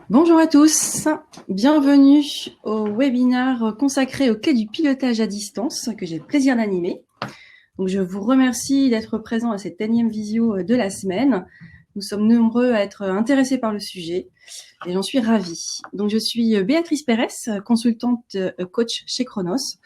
Bonjour à tous, bienvenue au webinaire consacré aux clés du pilotage à distance que j'ai le plaisir d'animer. Donc, je vous remercie d'être présent à cette énième visio de la semaine. Nous sommes nombreux à être intéressés par le sujet et j'en suis ravie. Donc, je suis Béatrice Pérez, consultante coach chez Chronos.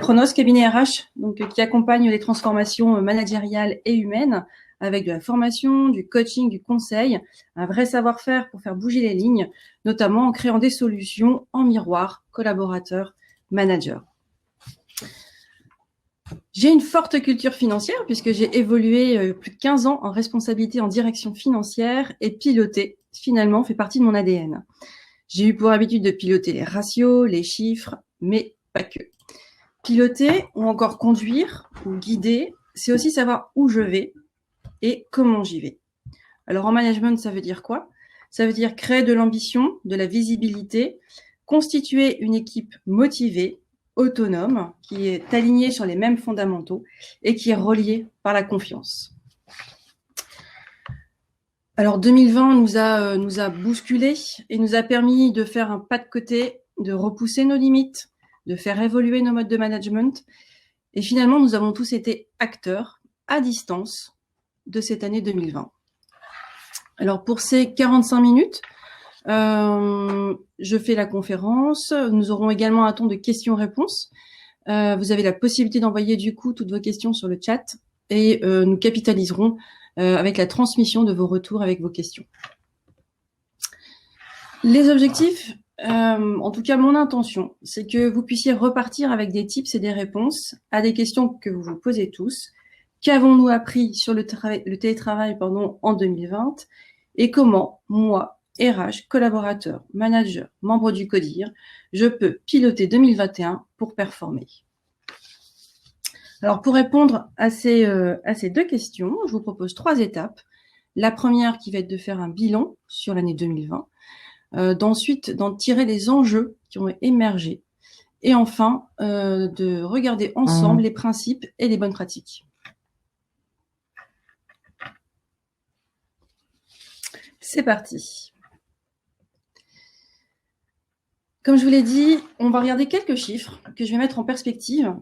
Chronos, cabinet RH, donc, qui accompagne les transformations managériales et humaines avec de la formation, du coaching, du conseil, un vrai savoir-faire pour faire bouger les lignes, notamment en créant des solutions en miroir, collaborateurs, managers. J'ai une forte culture financière puisque j'ai évolué plus de 15 ans en responsabilité en direction financière et piloter, finalement, fait partie de mon ADN. J'ai eu pour habitude de piloter les ratios, les chiffres, mais pas que. Piloter ou encore conduire ou guider, c'est aussi savoir où je vais et comment j'y vais. Alors en management, ça veut dire quoi? Ça veut dire créer de l'ambition, de la visibilité, constituer une équipe motivée, autonome, qui est alignée sur les mêmes fondamentaux et qui est reliée par la confiance. Alors 2020 nous a bousculés et nous a permis de faire un pas de côté, de repousser nos limites, de faire évoluer nos modes de management. Et finalement, nous avons tous été acteurs à distance de cette année 2020. Alors pour ces 45 minutes, je fais la conférence. Nous aurons également un temps de questions-réponses. Vous avez la possibilité d'envoyer du coup toutes vos questions sur le chat et nous capitaliserons avec la transmission de vos retours avec vos questions. Les objectifs, en tout cas mon intention, c'est que vous puissiez repartir avec des tips et des réponses à des questions que vous vous posez tous. Qu'avons-nous appris sur le télétravail en 2020 et comment, moi, RH, collaborateur, manager, membre du CODIR, je peux piloter 2021 pour performer. Alors, pour répondre à ces deux questions, je vous propose 3 étapes. La première qui va être de faire un bilan sur l'année 2020, d'ensuite d'en tirer les enjeux qui ont émergé et enfin de regarder ensemble les principes et les bonnes pratiques. C'est parti. Comme je vous l'ai dit, on va regarder quelques chiffres que je vais mettre en perspective,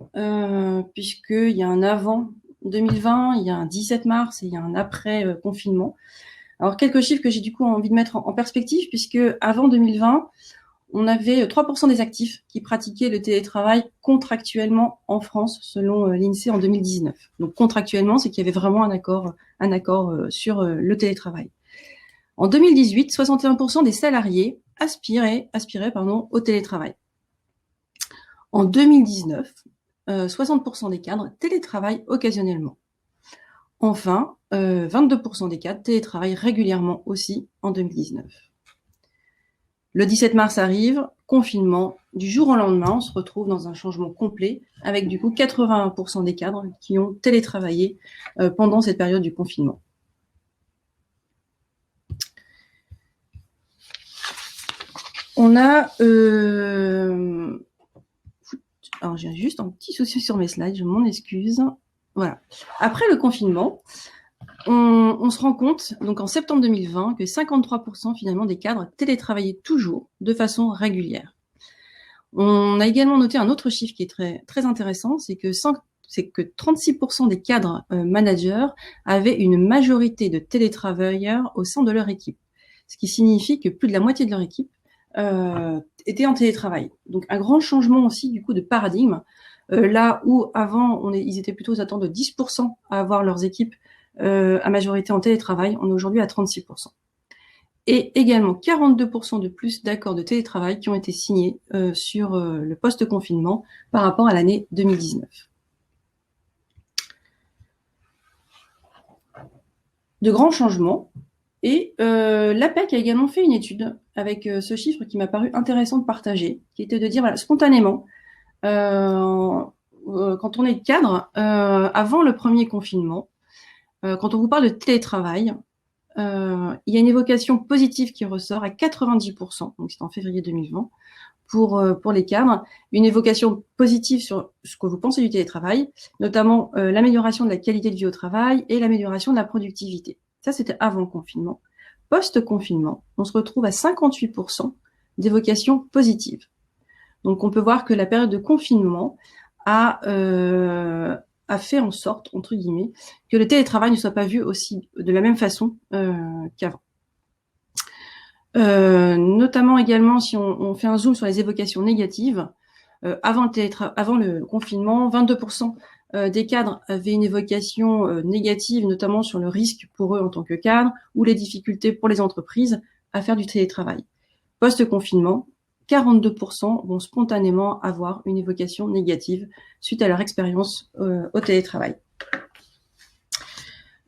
puisqu'il y a un avant 2020, il y a un 17 mars et il y a un après confinement. Alors, quelques chiffres que j'ai du coup envie de mettre en perspective, puisque avant 2020, on avait 3% des actifs qui pratiquaient le télétravail contractuellement en France, selon l'INSEE en 2019. Donc, contractuellement, c'est qu'il y avait vraiment un accord sur le télétravail. En 2018, 61% des salariés aspiraient au télétravail. En 2019, 60% des cadres télétravaillent occasionnellement. Enfin, 22% des cadres télétravaillent régulièrement aussi en 2019. Le 17 mars arrive, confinement, du jour au lendemain, on se retrouve dans un changement complet avec du coup 81% des cadres qui ont télétravaillé pendant cette période du confinement. On a... Alors, j'ai juste un petit souci sur mes slides, je m'en excuse. Voilà. Après le confinement, on se rend compte, donc en septembre 2020, que 53% finalement des cadres télétravaillaient toujours de façon régulière. On a également noté un autre chiffre qui est très, très intéressant, c'est que 36% des cadres managers avaient une majorité de télétravailleurs au sein de leur équipe. Ce qui signifie que plus de la moitié de leur équipe était en télétravail. Donc un grand changement aussi du coup de paradigme. Là où avant ils étaient plutôt aux attentes de 10% à avoir leurs équipes à majorité en télétravail, on est aujourd'hui à 36%. Et également 42% de plus d'accords de télétravail qui ont été signés sur le post-confinement par rapport à l'année 2019. De grands changements. Et l'APEC a également fait une étude avec ce chiffre qui m'a paru intéressant de partager, qui était de dire, voilà, spontanément, quand on est cadre, avant le premier confinement, quand on vous parle de télétravail, il y a une évocation positive qui ressort à 90%, donc c'est en février 2020, pour les cadres, une évocation positive sur ce que vous pensez du télétravail, notamment l'amélioration de la qualité de vie au travail et l'amélioration de la productivité. Ça, c'était avant le confinement. post-confinement, on se retrouve à 58% d'évocations positives. Donc, on peut voir que la période de confinement a fait en sorte, entre guillemets, que le télétravail ne soit pas vu aussi de la même façon qu'avant. Notamment également, si on fait un zoom sur les évocations négatives, avant le confinement, 22% des cadres avaient une évocation négative, notamment sur le risque pour eux en tant que cadres ou les difficultés pour les entreprises à faire du télétravail. Post-confinement, 42% vont spontanément avoir une évocation négative suite à leur expérience au télétravail.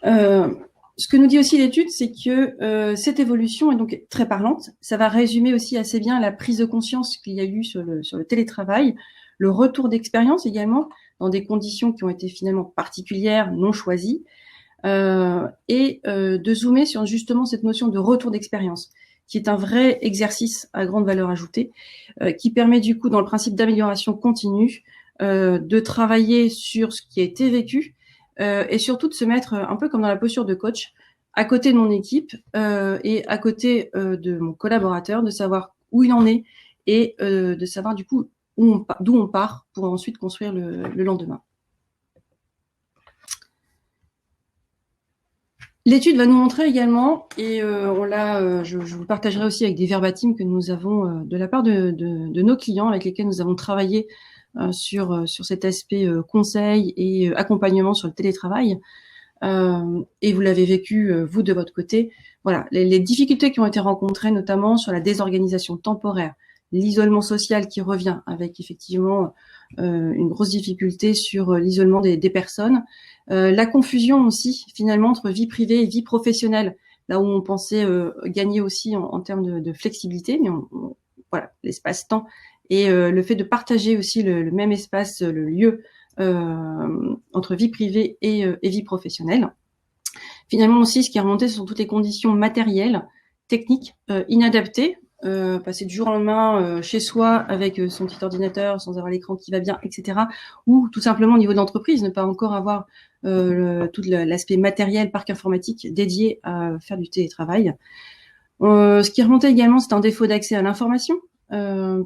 Ce que nous dit aussi l'étude, c'est que cette évolution est donc très parlante. Ça va résumer aussi assez bien la prise de conscience qu'il y a eu sur le télétravail, le retour d'expérience également, dans des conditions qui ont été finalement particulières, non choisies, et de zoomer sur justement cette notion de retour d'expérience, qui est un vrai exercice à grande valeur ajoutée, qui permet du coup, dans le principe d'amélioration continue, de travailler sur ce qui a été vécu, et surtout de se mettre un peu comme dans la posture de coach, à côté de mon équipe et à côté de mon collaborateur, de savoir où il en est et de savoir du coup d'où on part pour ensuite construire le lendemain. L'étude va nous montrer également, et je vous partagerai aussi avec des verbatims que nous avons de la part de nos clients avec lesquels nous avons travaillé sur cet aspect conseil et accompagnement sur le télétravail. Et vous l'avez vécu, vous, de votre côté. Voilà, les difficultés qui ont été rencontrées, notamment sur la désorganisation temporaire, l'isolement social qui revient avec effectivement une grosse difficulté sur l'isolement des personnes, la confusion aussi finalement entre vie privée et vie professionnelle, là où on pensait gagner aussi en termes de flexibilité, mais voilà, l'espace-temps et le fait de partager aussi le même espace, le lieu entre vie privée et vie professionnelle. Finalement aussi, ce qui est remonté, ce sont toutes les conditions matérielles, techniques, inadaptées. Passer du jour au lendemain chez soi avec son petit ordinateur sans avoir l'écran qui va bien, etc. Ou tout simplement au niveau de l'entreprise, ne pas encore avoir tout l'aspect matériel, parc informatique dédié à faire du télétravail. Ce qui remontait également, c'est un défaut d'accès à l'information,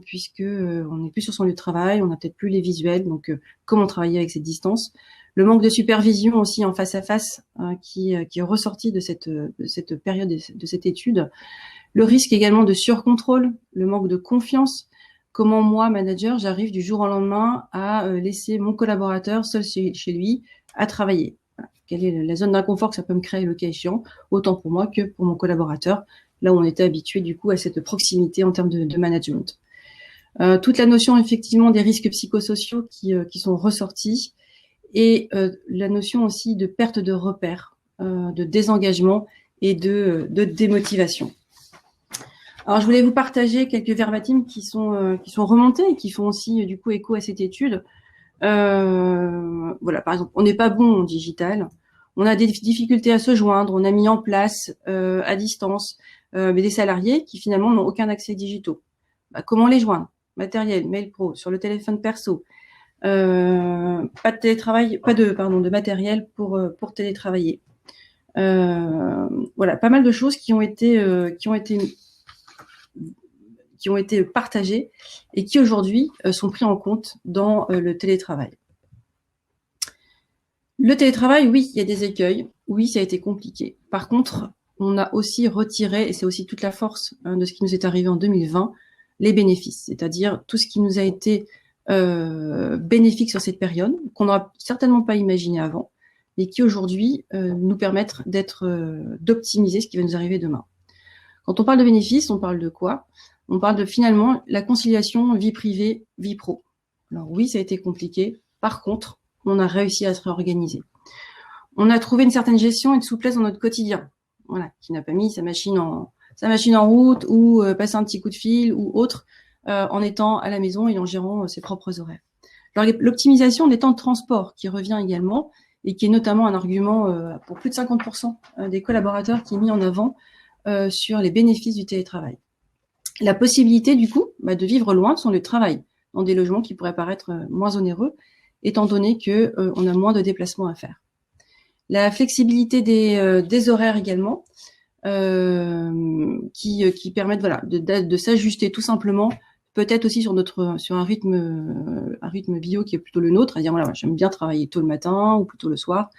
puisque on n'est plus sur son lieu de travail, on n'a peut-être plus les visuels, donc comment travailler avec cette distance. Le manque de supervision aussi en face à face qui est ressorti de cette période, de cette étude. Le risque également de surcontrôle, le manque de confiance. Comment moi, manager, j'arrive du jour au lendemain à laisser mon collaborateur seul chez lui à travailler. Voilà. Quelle est la zone d'inconfort que ça peut me créer le cas échéant, autant pour moi que pour mon collaborateur, là où on était habitué du coup à cette proximité en termes de management. Toute la notion effectivement des risques psychosociaux qui sont ressortis et la notion aussi de perte de repères, de désengagement et de démotivation. Alors, je voulais vous partager quelques verbatims qui sont remontés et qui font aussi du coup écho à cette étude. Voilà, par exemple, on n'est pas bon en digital, on a des difficultés à se joindre, on a mis en place à distance mais des salariés qui finalement n'ont aucun accès digitaux. Bah, comment les joindre? Matériel, mail pro, sur le téléphone perso. Pas de télétravail, de matériel pour télétravailler. Voilà, pas mal de choses qui ont été partagés et qui aujourd'hui sont pris en compte dans le télétravail. Le télétravail, oui, il y a des écueils, oui, ça a été compliqué. Par contre, on a aussi retiré, et c'est aussi toute la force de ce qui nous est arrivé en 2020, les bénéfices, c'est-à-dire tout ce qui nous a été bénéfique sur cette période, qu'on n'aura certainement pas imaginé avant, mais qui aujourd'hui nous permettent d'optimiser ce qui va nous arriver demain. Quand on parle de bénéfices, on parle de quoi? On parle de finalement la conciliation vie privée, vie pro. Alors oui, ça a été compliqué. Par contre, on a réussi à se réorganiser. On a trouvé une certaine gestion et de souplesse dans notre quotidien. Voilà, qui n'a pas mis sa machine en route ou passé un petit coup de fil ou autre en étant à la maison et en gérant ses propres horaires. Alors l'optimisation des temps de transport qui revient également et qui est notamment un argument pour plus de 50% des collaborateurs qui est mis en avant sur les bénéfices du télétravail. La possibilité, du coup, de vivre loin de son lieu de travail, dans des logements qui pourraient paraître moins onéreux, étant donné que on a moins de déplacements à faire. La flexibilité des horaires également, qui permettent voilà de s'ajuster tout simplement, peut-être aussi sur un rythme bio qui est plutôt le nôtre, à dire voilà, j'aime bien travailler tôt le matin ou plutôt le soir,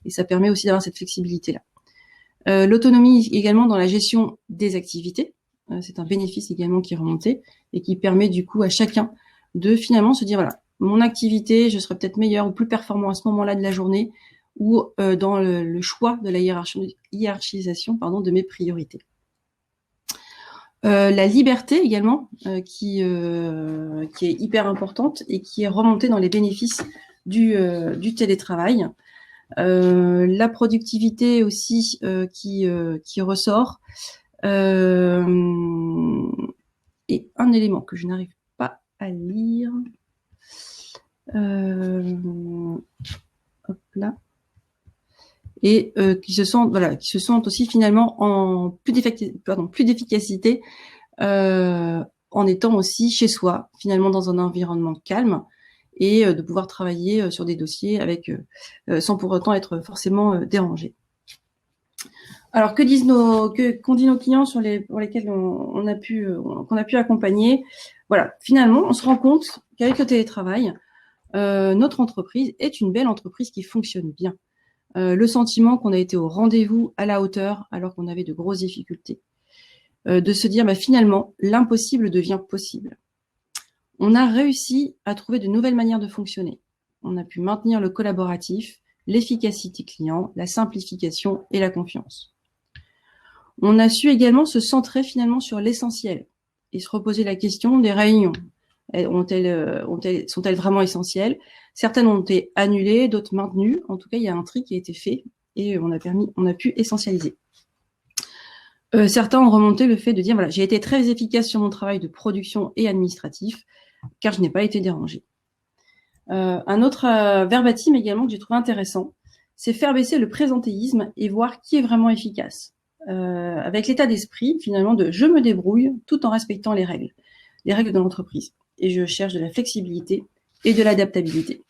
et ça permet aussi d'avoir cette flexibilité là. L'autonomie également dans la gestion des activités, c'est un bénéfice également qui est remonté et qui permet du coup à chacun de finalement se dire voilà, mon activité, je serai peut-être meilleur ou plus performant à ce moment-là de la journée, ou dans le choix de la hiérarchisation de mes priorités. La liberté également, qui est hyper importante et qui est remontée dans les bénéfices du télétravail. La productivité aussi qui ressort. Et un élément que je n'arrive pas à lire. Hop là. Et qui se sentent aussi finalement en plus d'efficacité en étant aussi chez soi, finalement dans un environnement calme, et de pouvoir travailler sur des dossiers avec sans pour autant être forcément dérangé. Alors qu'ont dit nos clients pour lesquels qu'on a pu accompagner. Voilà, finalement, on se rend compte qu'avec le télétravail, notre entreprise est une belle entreprise qui fonctionne bien. Le sentiment qu'on a été au rendez-vous, à la hauteur, alors qu'on avait de grosses difficultés. De se dire, finalement, l'impossible devient possible. On a réussi à trouver de nouvelles manières de fonctionner. On a pu maintenir le collaboratif, l'efficacité client, la simplification et la confiance. On a su également se centrer finalement sur l'essentiel et se reposer la question des réunions. Sont-elles vraiment essentielles? Certaines ont été annulées, d'autres maintenues. En tout cas, il y a un tri qui a été fait et on a pu essentialiser. Certains ont remonté le fait de dire voilà, j'ai été très efficace sur mon travail de production et administratif car je n'ai pas été dérangé. Un autre verbatim également que j'ai trouvé intéressant, c'est faire baisser le présentéisme et voir qui est vraiment efficace. Avec l'état d'esprit finalement de je me débrouille tout en respectant les règles de l'entreprise. Et je cherche de la flexibilité et de l'adaptabilité.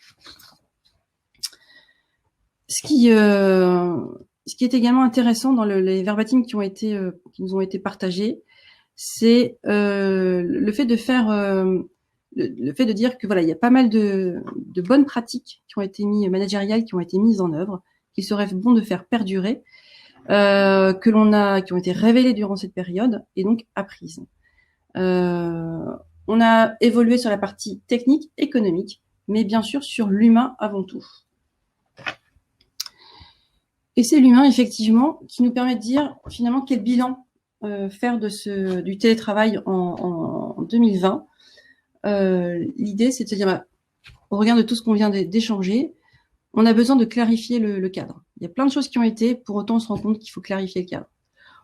Ce qui est également intéressant dans les verbatims qui nous ont été partagés, c'est le fait de faire le fait de dire que voilà, il y a pas mal de bonnes pratiques qui ont été managériales qui ont été mises en œuvre, qu'il serait bon de faire perdurer, qui ont été révélées durant cette période et donc apprises. On a évolué sur la partie technique, économique, mais bien sûr sur l'humain avant tout. Et c'est l'humain, effectivement, qui nous permet de dire finalement quel bilan faire du télétravail en 2020. L'idée, c'est de se dire, au regard de tout ce qu'on vient d'échanger, on a besoin de clarifier le cadre. Il y a plein de choses qui ont été, pour autant on se rend compte qu'il faut clarifier le cadre.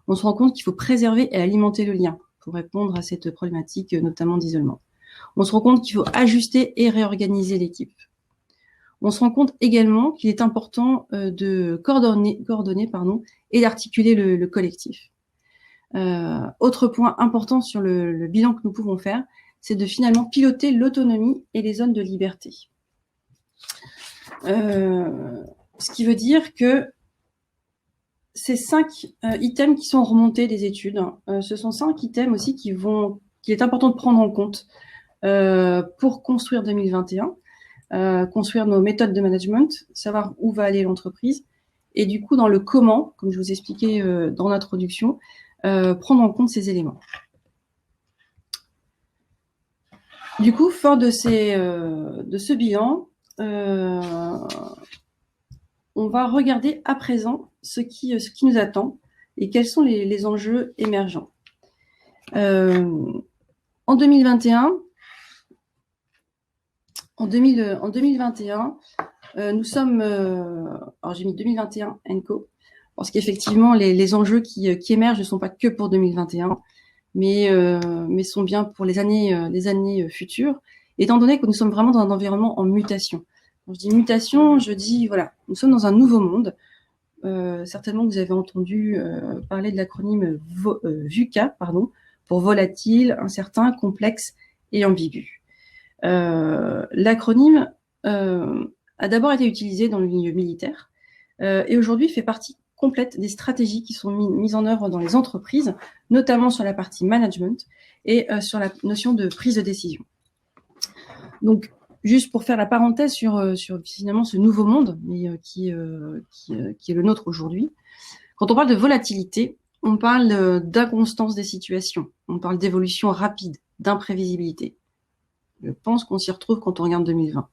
On se rend compte qu'il faut préserver et alimenter le lien pour répondre à cette problématique, notamment d'isolement. On se rend compte qu'il faut ajuster et réorganiser l'équipe. On se rend compte également qu'il est important de coordonner et d'articuler le collectif. Autre point important sur le bilan que nous pouvons faire, c'est de finalement piloter l'autonomie et les zones de liberté. Ce qui veut dire que ces 5 items qui sont remontés des études, ce sont 5 items aussi qu'il est important de prendre en compte pour construire 2021, construire nos méthodes de management, savoir où va aller l'entreprise, et du coup dans le comment, comme je vous expliquais dans l'introduction, prendre en compte ces éléments. Du coup, fort de ce bilan, on va regarder à présent ce qui nous attend et quels sont les enjeux émergents. En 2021, nous sommes... alors j'ai mis 2021 & parce qu'effectivement, les enjeux qui émergent ne sont pas que pour 2021, mais sont bien pour les années futures, étant donné que nous sommes vraiment dans un environnement en mutation. Quand je dis mutation, je dis, voilà, nous sommes dans un nouveau monde. Certainement, vous avez entendu parler de l'acronyme VUCA, pour volatile, incertain, complexe et ambigu. L'acronyme a d'abord été utilisé dans le milieu militaire et aujourd'hui fait partie complète des stratégies qui sont mises en œuvre dans les entreprises, notamment sur la partie management et sur la notion de prise de décision. Donc, juste pour faire la parenthèse sur finalement ce nouveau monde, mais qui est le nôtre aujourd'hui. Quand on parle de volatilité, on parle d'inconstance des situations, on parle d'évolution rapide, d'imprévisibilité. Je pense qu'on s'y retrouve quand on regarde 2020.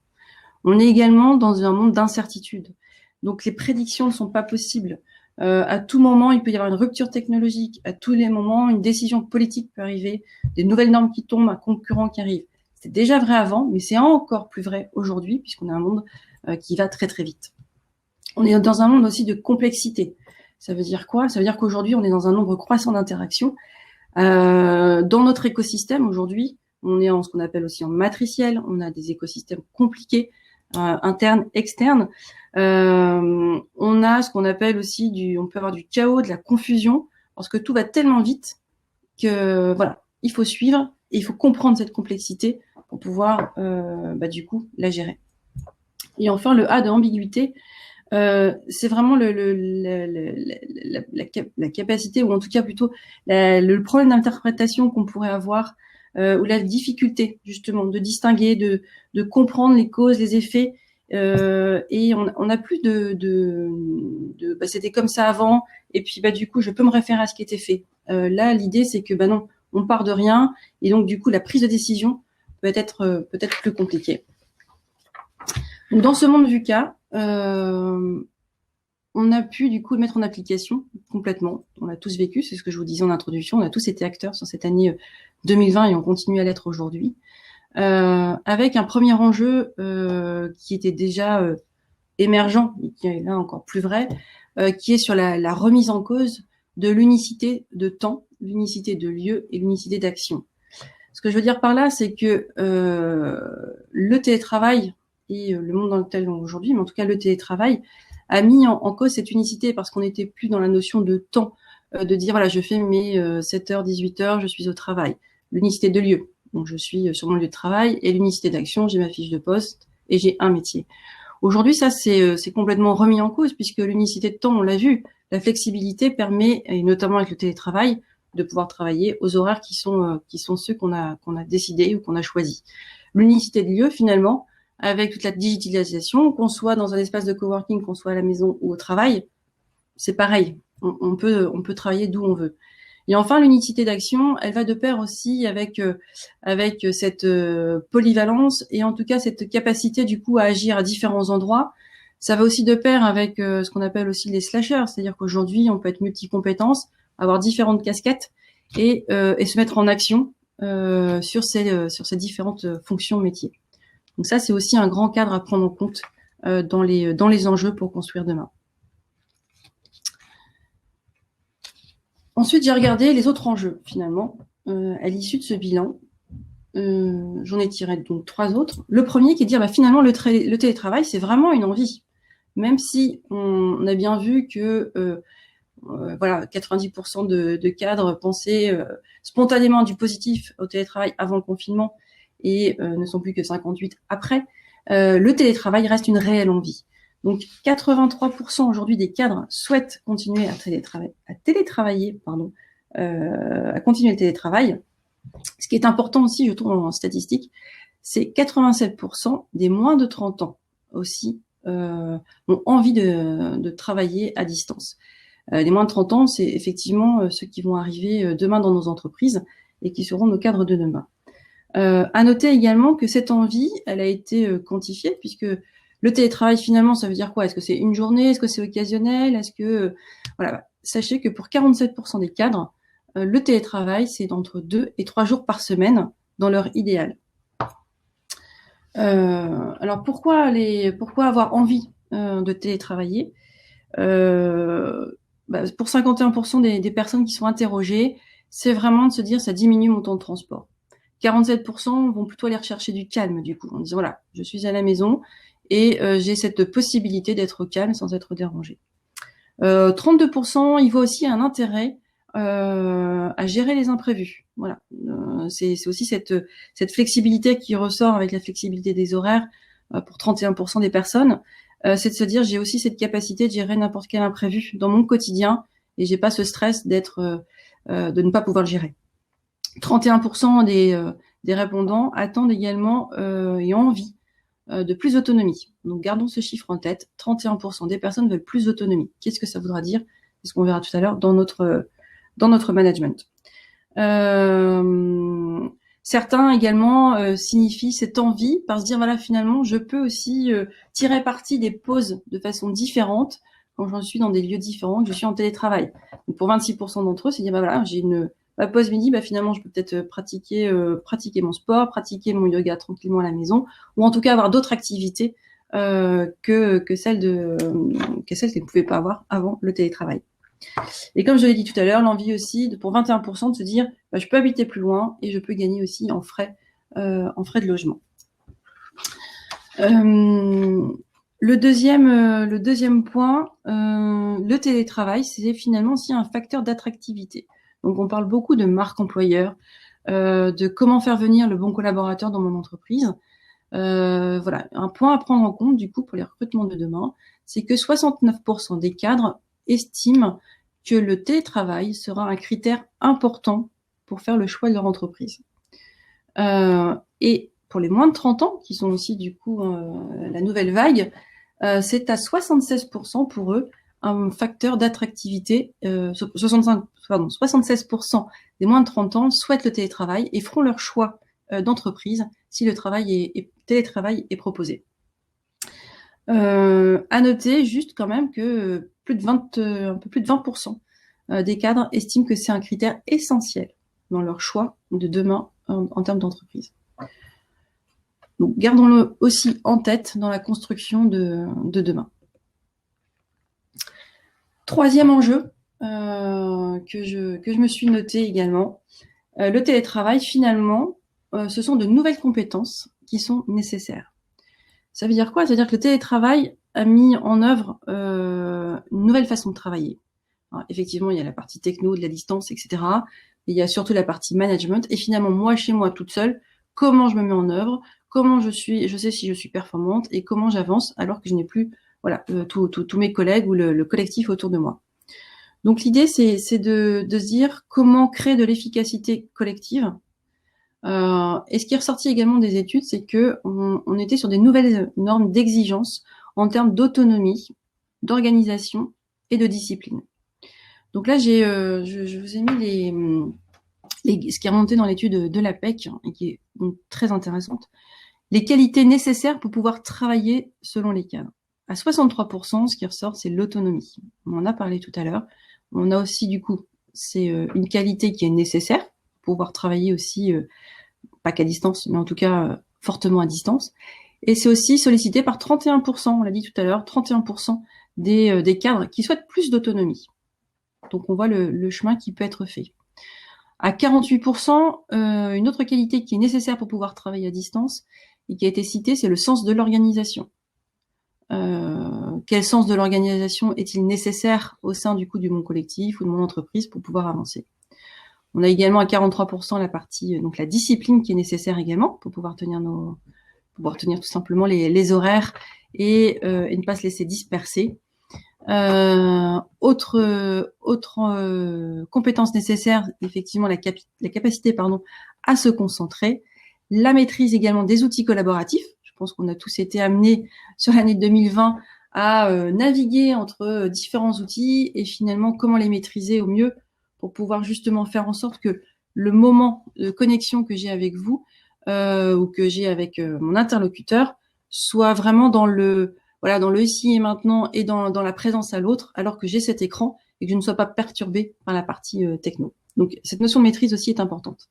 On est également dans un monde d'incertitude. Donc les prédictions ne sont pas possibles. À tout moment, il peut y avoir une rupture technologique. À tous les moments, une décision politique peut arriver, des nouvelles normes qui tombent, un concurrent qui arrive. C'était déjà vrai avant, mais c'est encore plus vrai aujourd'hui, puisqu'on a un monde qui va très très vite. On est dans un monde aussi de complexité. Ça veut dire quoi? Ça veut dire qu'aujourd'hui, on est dans un nombre croissant d'interactions. Dans notre écosystème, aujourd'hui, on est en ce qu'on appelle aussi en matriciel. On a des écosystèmes compliqués, internes, externes. On a ce qu'on appelle aussi on peut avoir du chaos, de la confusion, parce que tout va tellement vite que voilà, il faut suivre et il faut comprendre cette complexité pour pouvoir du coup la gérer. Et enfin, le A de ambiguïté, c'est vraiment la capacité, ou en tout cas plutôt le problème d'interprétation qu'on pourrait avoir, ou la difficulté justement de distinguer, de comprendre les causes, les effets, et on n'a plus c'était comme ça avant, et puis du coup je peux me référer à ce qui était fait. Là, l'idée c'est que non, on part de rien, et donc du coup la prise de décision peut être plus compliquée. Donc, dans ce monde VUCA, on a pu du coup le mettre en application complètement. On l'a tous vécu, c'est ce que je vous disais en introduction. On a tous été acteurs sur cette année 2020 et on continue à l'être aujourd'hui. Avec un premier enjeu qui était déjà émergent et qui est là encore plus vrai, qui est sur la remise en cause de l'unicité de temps, l'unicité de lieu et l'unicité d'action. Ce que je veux dire par là, c'est que le télétravail et le monde dans lequel on est aujourd'hui, mais en tout cas le télétravail, a mis en cause cette unicité parce qu'on n'était plus dans la notion de temps, de dire voilà, je fais mes 7h, 18h, je suis au travail. L'unicité de lieu, donc je suis sur mon lieu de travail, et l'unicité d'action, j'ai ma fiche de poste et j'ai un métier. Aujourd'hui, ça c'est complètement remis en cause puisque l'unicité de temps, on l'a vu, la flexibilité permet, et notamment avec le télétravail, de pouvoir travailler aux horaires qui sont ceux qu'on a décidé ou qu'on a choisi. L'unicité de lieu, finalement, avec toute la digitalisation, qu'on soit dans un espace de coworking, qu'on soit à la maison ou au travail, c'est pareil. On peut travailler d'où on veut. Et enfin, l'unicité d'action, elle va de pair aussi avec cette polyvalence et en tout cas cette capacité du coup à agir à différents endroits. Ça va aussi de pair avec ce qu'on appelle aussi les slashers, c'est-à-dire qu'aujourd'hui, on peut être multi-compétences, avoir différentes casquettes et se mettre en action sur ces différentes fonctions métiers. Donc ça, c'est aussi un grand cadre à prendre en compte dans les enjeux pour construire demain. Ensuite, j'ai regardé les autres enjeux, finalement, à l'issue de ce bilan. J'en ai tiré donc 3 autres. Le premier qui est de dire, finalement, le télétravail, c'est vraiment une envie. Même si on a bien vu que 90% de cadres pensaient spontanément du positif au télétravail avant le confinement et ne sont plus que 58 après, le télétravail reste une réelle envie. Donc 83% aujourd'hui des cadres souhaitent continuer à continuer le télétravail. Ce qui est important aussi, je trouve, en statistique, c'est 87% des moins de 30 ans aussi ont envie de travailler à distance. Les moins de 30 ans, c'est effectivement ceux qui vont arriver demain dans nos entreprises et qui seront nos cadres de demain. À noter également que cette envie, elle a été quantifiée puisque le télétravail, finalement, ça veut dire quoi? Est-ce que c'est une journée? Est-ce que c'est occasionnel? Est-ce que sachez que pour 47% des cadres, le télétravail, c'est d'entre 2 et 3 jours par semaine dans leur idéal. Alors pourquoi avoir envie de télétravailler? Pour 51% des personnes qui sont interrogées, c'est vraiment de se dire ça diminue mon temps de transport. 47% vont plutôt aller rechercher du calme du coup, en disant voilà, je suis à la maison et j'ai cette possibilité d'être calme sans être dérangé. 32%, il voit aussi un intérêt à gérer les imprévus. Voilà, c'est aussi cette flexibilité qui ressort avec la flexibilité des horaires pour 31% des personnes. c'est de se dire j'ai aussi cette capacité de gérer n'importe quel imprévu dans mon quotidien et j'ai pas ce stress d'être de ne pas pouvoir le gérer. 31% des répondants attendent également et ont envie de plus d'autonomie. Donc gardons ce chiffre en tête, 31% des personnes veulent plus d'autonomie. Qu'est-ce que ça voudra dire? C'est ce qu'on verra tout à l'heure dans notre management. Certains également signifient cette envie par se dire voilà, finalement je peux aussi tirer parti des pauses de façon différente quand j'en suis dans des lieux différents, que je suis en télétravail. Donc pour 26% d'entre eux, c'est dire bah voilà, j'ai ma pause midi, bah finalement je peux peut-être pratiquer mon sport, pratiquer mon yoga tranquillement à la maison, ou en tout cas avoir d'autres activités que celles qu'ils ne pouvaient pas avoir avant le télétravail. Et comme je l'ai dit tout à l'heure, l'envie aussi pour 21% de se dire bah, je peux habiter plus loin et je peux gagner aussi en frais de logement. Le deuxième point, le télétravail, c'est finalement aussi un facteur d'attractivité. Donc on parle beaucoup de marque employeur, de comment faire venir le bon collaborateur dans mon entreprise. Voilà, un point à prendre en compte du coup pour les recrutements de demain, c'est que 69% des cadres estiment que le télétravail sera un critère important pour faire le choix de leur entreprise. Et pour les moins de 30 ans, qui sont aussi du coup la nouvelle vague, c'est à 76% pour eux un facteur d'attractivité. 76% des moins de 30 ans souhaitent le télétravail et feront leur choix d'entreprise si le télétravail est proposé. À noter juste quand même que un peu plus de 20% des cadres estiment que c'est un critère essentiel dans leur choix de demain en termes d'entreprise. Donc gardons-le aussi en tête dans la construction de demain. Troisième enjeu que je me suis noté également, le télétravail finalement, ce sont de nouvelles compétences qui sont nécessaires. Ça veut dire quoi? Ça veut dire que le télétravail a mis en œuvre une nouvelle façon de travailler. Alors, effectivement, il y a la partie techno, de la distance, etc. Mais il y a surtout la partie management. Et finalement, moi, chez moi, toute seule, comment je me mets en œuvre, je sais si je suis performante et comment j'avance alors que je n'ai plus tous mes collègues ou le collectif autour de moi. Donc l'idée, c'est de se dire comment créer de l'efficacité collective. Et ce qui est ressorti également des études, c'est que on était sur des nouvelles normes d'exigence en termes d'autonomie, d'organisation et de discipline. Donc là, je vous ai mis ce qui est remonté dans l'étude de l'APEC et qui est donc très intéressante. Les qualités nécessaires pour pouvoir travailler selon les cadres. À 63%, ce qui ressort, c'est l'autonomie. On en a parlé tout à l'heure. On a aussi, du coup, c'est une qualité qui est nécessaire pour pouvoir travailler aussi, pas qu'à distance, mais en tout cas fortement à distance. Et c'est aussi sollicité par 31%, on l'a dit tout à l'heure, 31% des cadres qui souhaitent plus d'autonomie. Donc on voit le chemin qui peut être fait. À 48%, une autre qualité qui est nécessaire pour pouvoir travailler à distance et qui a été citée, c'est le sens de l'organisation. Quel sens de l'organisation est-il nécessaire au sein du coup du mon collectif ou de mon entreprise pour pouvoir avancer? On a également à 43% la partie donc la discipline qui est nécessaire également pour pouvoir tenir tout simplement les horaires et ne pas se laisser disperser. Autre compétence nécessaire, effectivement la capacité à se concentrer, la maîtrise également des outils collaboratifs. Je pense qu'on a tous été amenés sur l'année 2020 à naviguer entre différents outils et finalement comment les maîtriser au mieux pour pouvoir justement faire en sorte que le moment de connexion que j'ai avec vous ou que j'ai avec mon interlocuteur soit vraiment dans le ici et maintenant et dans la présence à l'autre, alors que j'ai cet écran et que je ne sois pas perturbée par la partie techno. Donc cette notion de maîtrise aussi est importante.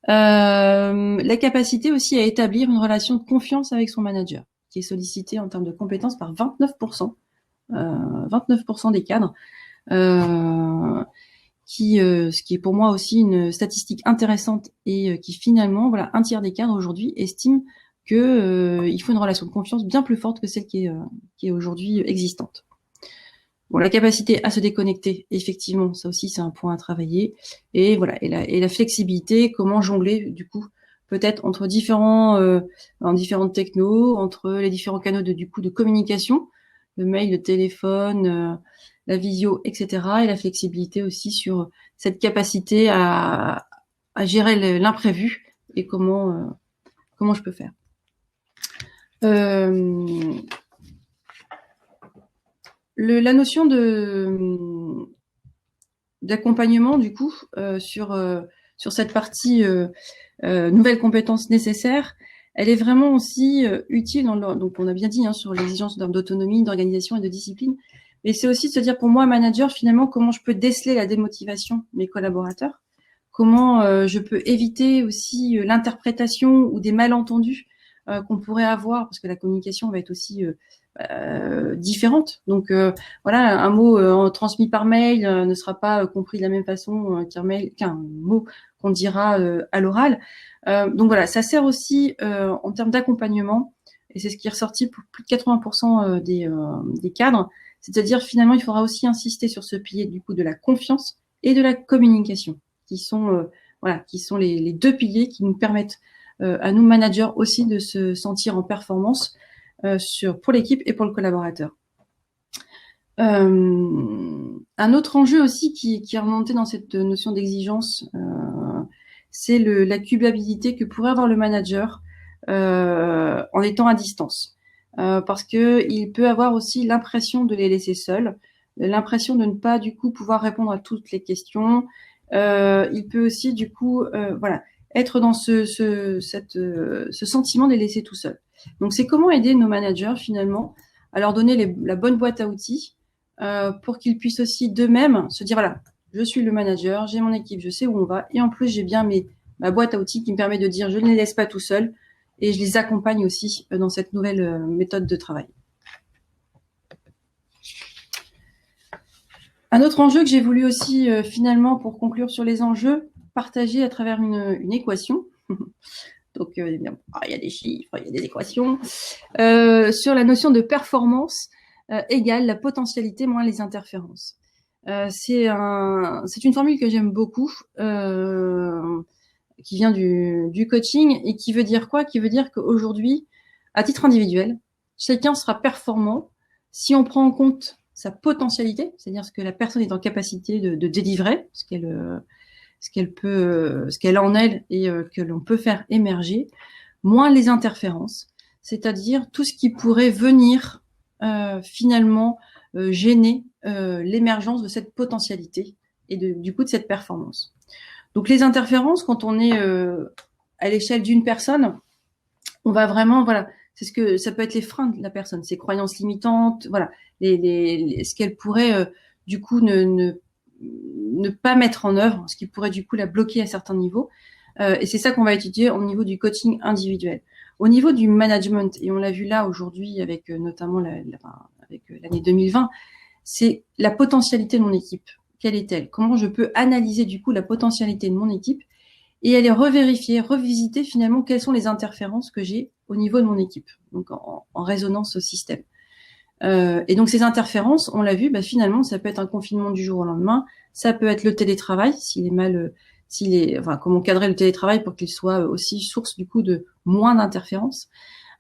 La capacité aussi à établir une relation de confiance avec son manager, qui est sollicitée en termes de compétences par 29%, 29% des cadres, ce qui est pour moi aussi une statistique intéressante et qui finalement, un tiers des cadres aujourd'hui estiment que il faut une relation de confiance bien plus forte que celle qui est aujourd'hui existante. Bon, la capacité à se déconnecter, effectivement, ça aussi c'est un point à travailler. Et voilà, et la flexibilité, comment jongler du coup peut-être entre différentes technos, entre les différents canaux de communication, le mail, le téléphone, la visio, etc. Et la flexibilité aussi sur cette capacité à gérer l'imprévu et comment je peux faire. La notion d'accompagnement du coup sur cette partie nouvelles compétences nécessaires, elle est vraiment aussi utile donc on a bien dit sur l'exigence d'autonomie, d'organisation et de discipline, mais c'est aussi de se dire pour moi manager finalement comment je peux déceler la démotivation de mes collaborateurs, comment je peux éviter aussi l'interprétation ou des malentendus qu'on pourrait avoir, parce que la communication va être aussi différente. Donc voilà, un mot transmis par mail ne sera pas compris de la même façon qu'un mot qu'on dira à l'oral. Donc voilà, ça sert aussi en termes d'accompagnement, et c'est ce qui est ressorti pour plus de 80% des cadres. C'est-à-dire finalement, il faudra aussi insister sur ce pilier du coup de la confiance et de la communication, qui sont les deux piliers qui nous permettent à nous managers aussi de se sentir en performance pour l'équipe et pour le collaborateur. Un autre enjeu aussi qui est remonté dans cette notion d'exigence, c'est la culpabilité que pourrait avoir le manager en étant à distance. Parce que il peut avoir aussi l'impression de les laisser seuls, l'impression de ne pas du coup pouvoir répondre à toutes les questions. Il peut aussi du coup être dans ce sentiment de les laisser tout seuls. Donc c'est comment aider nos managers finalement à leur donner la bonne boîte à outils pour qu'ils puissent aussi d'eux-mêmes se dire voilà, je suis le manager, j'ai mon équipe, je sais où on va, et en plus j'ai bien ma boîte à outils qui me permet de dire je ne les laisse pas tout seuls et je les accompagne aussi dans cette nouvelle méthode de travail. Un autre enjeu que j'ai voulu aussi finalement, pour conclure sur les enjeux, partager à travers une équation. Donc il y a des chiffres, il y a des équations sur la notion de performance égale la potentialité moins les interférences. C'est une formule que j'aime beaucoup, qui vient du coaching, et qui veut dire quoi? Qui veut dire qu'aujourd'hui, à titre individuel, chacun sera performant si on prend en compte sa potentialité, c'est-à-dire ce que la personne est en capacité de délivrer, ce qu'elle a en elle et que l'on peut faire émerger, moins les interférences, c'est-à-dire tout ce qui pourrait venir finalement gêner l'émergence de cette potentialité et du coup de cette performance. Donc les interférences, quand on est à l'échelle d'une personne, on va vraiment, c'est ce que ça peut être les freins de la personne, ses croyances limitantes, ce qu'elle pourrait du coup ne pas mettre en œuvre, ce qui pourrait du coup la bloquer à certains niveaux. Et c'est ça qu'on va étudier au niveau du coaching individuel. Au niveau du management, et on l'a vu là aujourd'hui avec notamment avec l'année 2020, c'est la potentialité de mon équipe. Quelle est-elle? Comment je peux analyser du coup la potentialité de mon équipe et aller revérifier, revisiter finalement quelles sont les interférences que j'ai au niveau de mon équipe, donc en résonance au système. Et donc ces interférences, on l'a vu, finalement, ça peut être un confinement du jour au lendemain, ça peut être le télétravail, comment cadrer le télétravail pour qu'il soit aussi source du coup de moins d'interférences.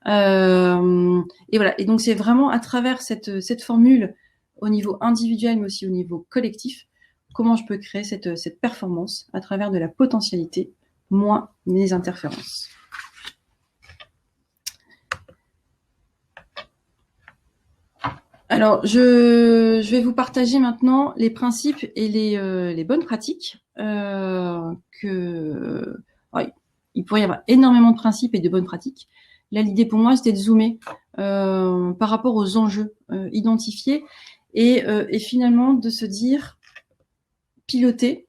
Et voilà. Et donc c'est vraiment à travers cette formule au niveau individuel, mais aussi au niveau collectif, comment je peux créer cette performance à travers de la potentialité, moins mes interférences. Alors, je vais vous partager maintenant les principes et les bonnes pratiques. Il pourrait y avoir énormément de principes et de bonnes pratiques. Là, l'idée pour moi, c'était de zoomer par rapport aux enjeux identifiés et finalement de se dire piloter,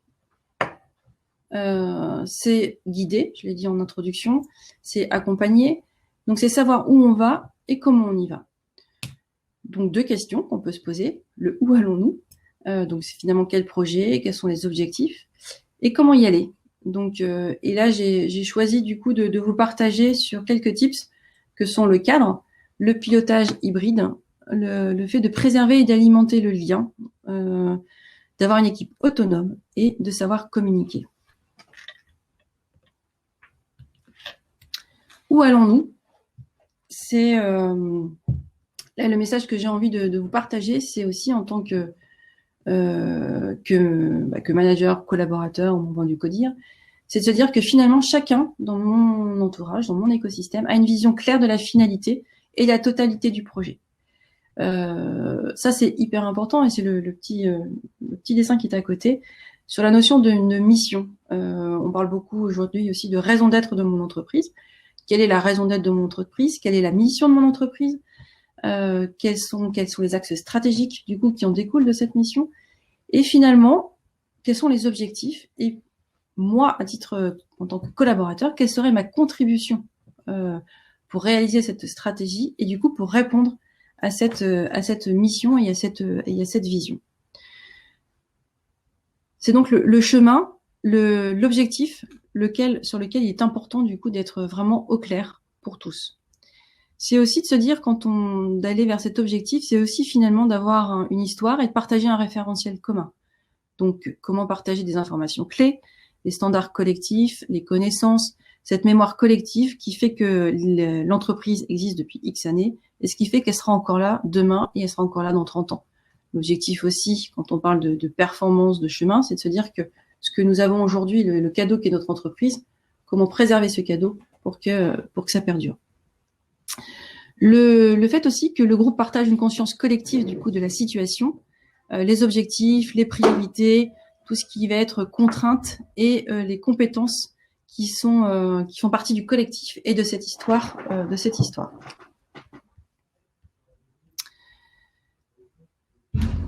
c'est guider, je l'ai dit en introduction, c'est accompagner, donc c'est savoir où on va et comment on y va. Donc deux questions qu'on peut se poser, le où allons-nous, donc c'est finalement quel projet, quels sont les objectifs et comment y aller. Donc et là j'ai choisi du coup de vous partager sur quelques tips que sont le cadre, le pilotage hybride, le fait de préserver et d'alimenter le lien, d'avoir une équipe autonome et de savoir communiquer. Où allons-nous? C'est là, le message que j'ai envie de vous partager, c'est aussi en tant que manager, collaborateur au moment du CODIR, c'est de se dire que finalement chacun dans mon entourage, dans mon écosystème, a une vision claire de la finalité et la totalité du projet. Ça c'est hyper important et c'est le petit dessin qui est à côté sur la notion d'une mission. On parle beaucoup aujourd'hui aussi de raison d'être de mon entreprise. Quelle est la raison d'être de mon entreprise? Quelle est la mission de mon entreprise? Quels sont les axes stratégiques du coup qui en découlent de cette mission? Et finalement, quels sont les objectifs? Et moi, à titre en tant que collaborateur, quelle serait ma contribution pour réaliser cette stratégie et du coup pour répondre à cette mission et à cette vision. C'est donc le chemin, l'objectif sur lequel il est important du coup d'être vraiment au clair pour tous. C'est aussi de se dire d'aller vers cet objectif, c'est aussi finalement d'avoir une histoire et de partager un référentiel commun. Donc, comment partager des informations clés, les standards collectifs, les connaissances, cette mémoire collective qui fait que l'entreprise existe depuis X années et ce qui fait qu'elle sera encore là demain et elle sera encore là dans 30 ans. L'objectif aussi, quand on parle de performance, de chemin, c'est de se dire que ce que nous avons aujourd'hui, le cadeau qu'est notre entreprise, comment préserver ce cadeau pour que ça perdure. Le fait aussi que le groupe partage une conscience collective du coup de la situation, les objectifs, les priorités, tout ce qui va être contrainte et les compétences qui font partie du collectif et de cette histoire.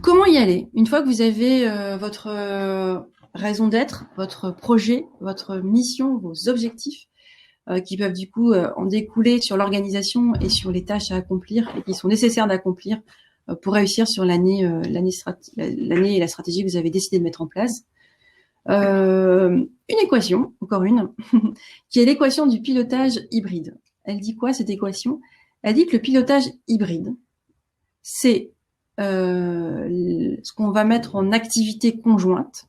Comment y aller? Une fois que vous avez votre raison d'être, votre projet, votre mission, vos objectifs, qui peuvent du coup en découler sur l'organisation et sur les tâches à accomplir et qui sont nécessaires d'accomplir pour réussir sur l'année et la stratégie que vous avez décidé de mettre en place. Une équation, encore une, qui est l'équation du pilotage hybride. Elle dit quoi, cette équation? Elle dit que le pilotage hybride, c'est ce qu'on va mettre en activité conjointe,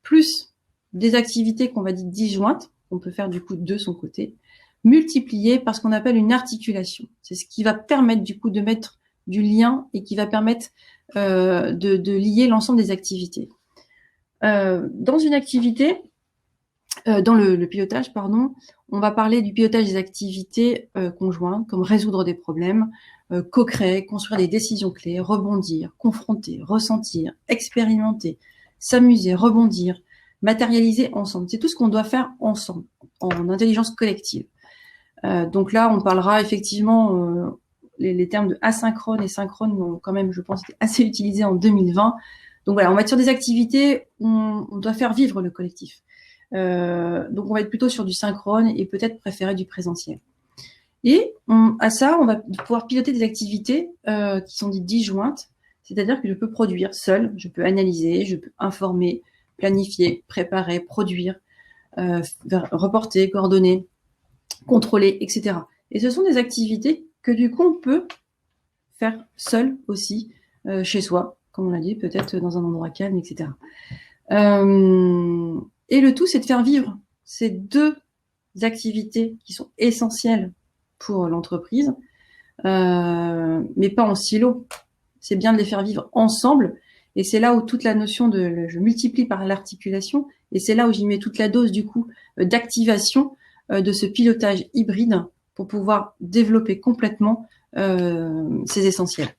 plus des activités qu'on va dire disjointes, qu'on peut faire du coup de son côté, multiplié par ce qu'on appelle une articulation. C'est ce qui va permettre du coup de mettre du lien et qui va permettre de lier l'ensemble des activités. Dans une activité, dans le pilotage, pardon, on va parler du pilotage des activités conjointes, comme résoudre des problèmes, co-créer, construire des décisions clés, rebondir, confronter, ressentir, expérimenter, s'amuser, rebondir, matérialiser ensemble. C'est tout ce qu'on doit faire ensemble, en intelligence collective. Donc là, on parlera effectivement, les termes de asynchrone et synchrone ont quand même, je pense, été assez utilisés en 2020. Donc voilà, en matière des activités, on doit faire vivre le collectif. Donc on va être plutôt sur du synchrone et peut-être préférer du présentiel. Et à ça, on va pouvoir piloter des activités qui sont dites disjointes, c'est-à-dire que je peux produire seul, je peux analyser, je peux informer, planifier, préparer, produire, reporter, coordonner, contrôler, etc. Et ce sont des activités que du coup on peut faire seul aussi, chez soi, comme on l'a dit, peut-être dans un endroit calme, etc. Et le tout, c'est de faire vivre ces deux activités qui sont essentielles pour l'entreprise, mais pas en silo. C'est bien de les faire vivre ensemble, et c'est là où toute la notion je multiplie par l'articulation, et c'est là où j'y mets toute la dose du coup d'activation de ce pilotage hybride pour pouvoir développer complètement ces essentiels.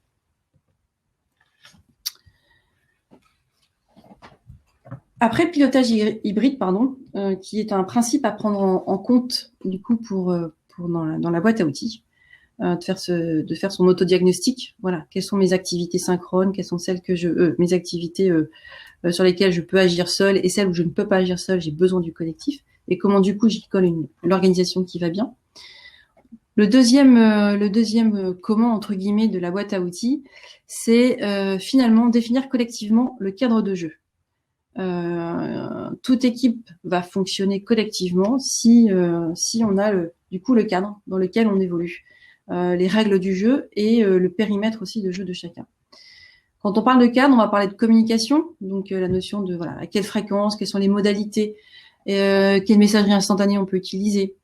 Après, pilotage hybride, qui est un principe à prendre en compte du coup pour dans la boîte à outils, de faire son autodiagnostic. Voilà, quelles sont mes activités synchrones, quelles sont celles que mes activités sur lesquelles je peux agir seul et celles où je ne peux pas agir seul, j'ai besoin du collectif. Et comment du coup j'y colle l'organisation qui va bien. Le deuxième comment entre guillemets de la boîte à outils, c'est finalement définir collectivement le cadre de jeu. Toute équipe va fonctionner collectivement si on a du coup le cadre dans lequel on évolue, les règles du jeu et le périmètre aussi de jeu de chacun. Quand on parle de cadre, on va parler de communication, donc la notion de à quelle fréquence, quelles sont les modalités, quelle messagerie instantanée on peut utiliser.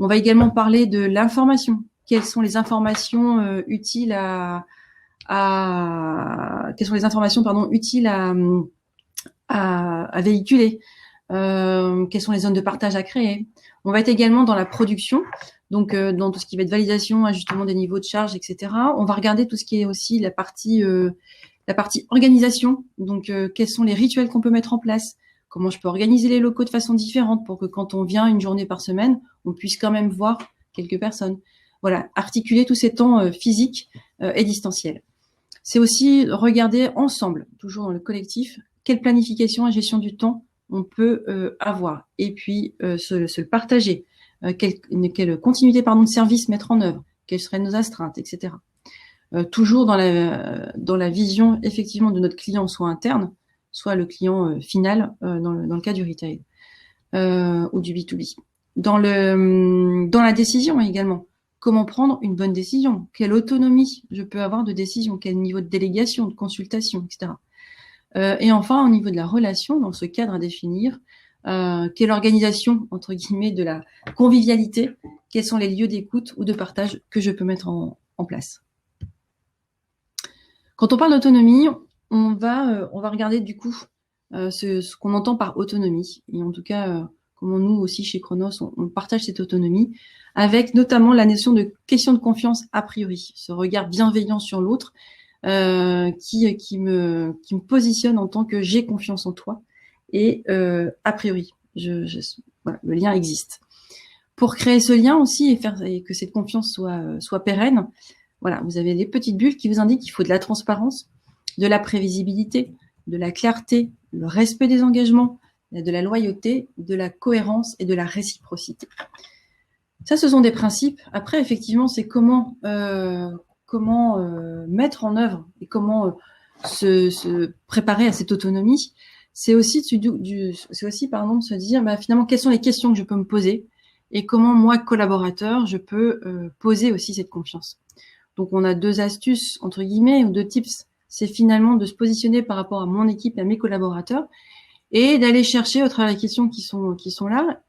On va également parler de l'information. Quelles sont les informations utiles quelles sont les informations utiles à véhiculer, quelles sont les zones de partage à créer. On va être également dans la production, donc dans tout ce qui va être validation, ajustement des niveaux de charge, etc. On va regarder tout ce qui est aussi la partie organisation, donc quels sont les rituels qu'on peut mettre en place, comment je peux organiser les locaux de façon différente pour que quand on vient une journée par semaine, on puisse quand même voir quelques personnes. Voilà, articuler tous ces temps physiques et distanciels. C'est aussi regarder ensemble, toujours dans le collectif, quelle planification et gestion du temps on peut avoir. Et puis, se le partager. Quelle continuité de service mettre en œuvre, quelles seraient nos astreintes, etc. Toujours dans la vision, effectivement, de notre client, soit interne, soit le client final, dans le cas du retail ou du B2B. Dans la décision également. Comment prendre une bonne décision? Quelle autonomie je peux avoir de décision? Quel niveau de délégation, de consultation, etc. Et enfin, au niveau de la relation, dans ce cadre à définir, quelle organisation, entre guillemets, de la convivialité? Quels sont les lieux d'écoute ou de partage que je peux mettre en place? Quand on parle d'autonomie, on va regarder du coup ce qu'on entend par autonomie. Et en tout cas, comment nous aussi chez Chronos, on partage cette autonomie, avec notamment la notion de question de confiance a priori, ce regard bienveillant sur l'autre qui me positionne en tant que j'ai confiance en toi et a priori, voilà, le lien existe. Pour créer ce lien aussi et que cette confiance soit pérenne, voilà, vous avez des petites bulles qui vous indiquent qu'il faut de la transparence, de la prévisibilité, de la clarté, le respect des engagements, de la loyauté, de la cohérence et de la réciprocité. Ça, ce sont des principes. Après, effectivement, c'est comment mettre en œuvre et comment se préparer à cette autonomie. C'est aussi de se dire, finalement, quelles sont les questions que je peux me poser et comment moi, collaborateur, je peux poser aussi cette confiance. Donc, on a 2 astuces, entre guillemets, ou 2 tips. C'est finalement de se positionner par rapport à mon équipe et à mes collaborateurs et d'aller chercher, au travers des questions qui sont là,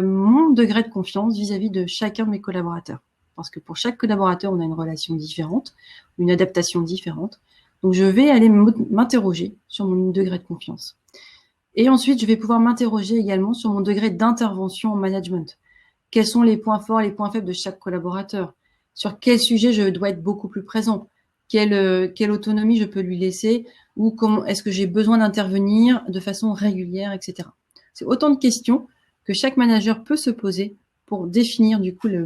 mon degré de confiance vis-à-vis de chacun de mes collaborateurs. Parce que pour chaque collaborateur, on a une relation différente, une adaptation différente. Donc, je vais aller m'interroger sur mon degré de confiance. Et ensuite, je vais pouvoir m'interroger également sur mon degré d'intervention en management. Quels sont les points forts et les points faibles de chaque collaborateur? Sur quel sujet je dois être beaucoup plus présent? Quelle autonomie je peux lui laisser? Ou comment est-ce que j'ai besoin d'intervenir de façon régulière, etc. C'est autant de questions que chaque manager peut se poser pour définir du coup la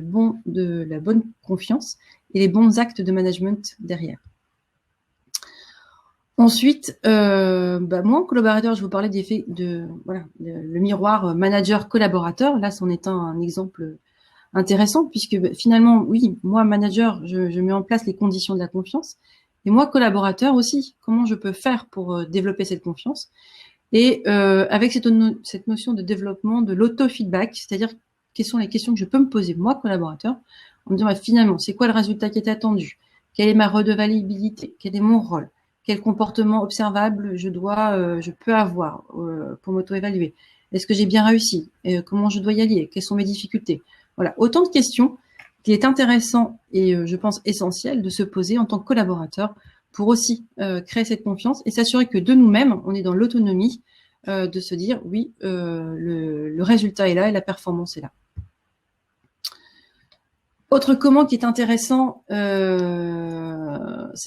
bonne confiance et les bons actes de management derrière. Ensuite, moi, en collaborateur, je vous parlais d'effet le miroir manager-collaborateur. Là, c'en est un exemple intéressant puisque finalement, oui, moi, manager, je mets en place les conditions de la confiance. Et moi, collaborateur aussi, comment je peux faire pour développer cette confiance? Et avec cette notion de développement de l'auto-feedback, c'est-à-dire quelles sont les questions que je peux me poser, moi, collaborateur, en me disant finalement, c'est quoi le résultat qui est attendu? Quelle est ma redevabilité? Quel est mon rôle? Quel comportement observable je peux avoir pour m'auto-évaluer? Est-ce que j'ai bien réussi? Comment je dois y aller? Quelles sont mes difficultés? Voilà, autant de questions qu'il est intéressant et je pense essentiel de se poser en tant que collaborateur pour aussi créer cette confiance et s'assurer que de nous-mêmes, on est dans l'autonomie de se dire oui, le résultat est là et la performance est là. Autre comment qui est intéressant, c'est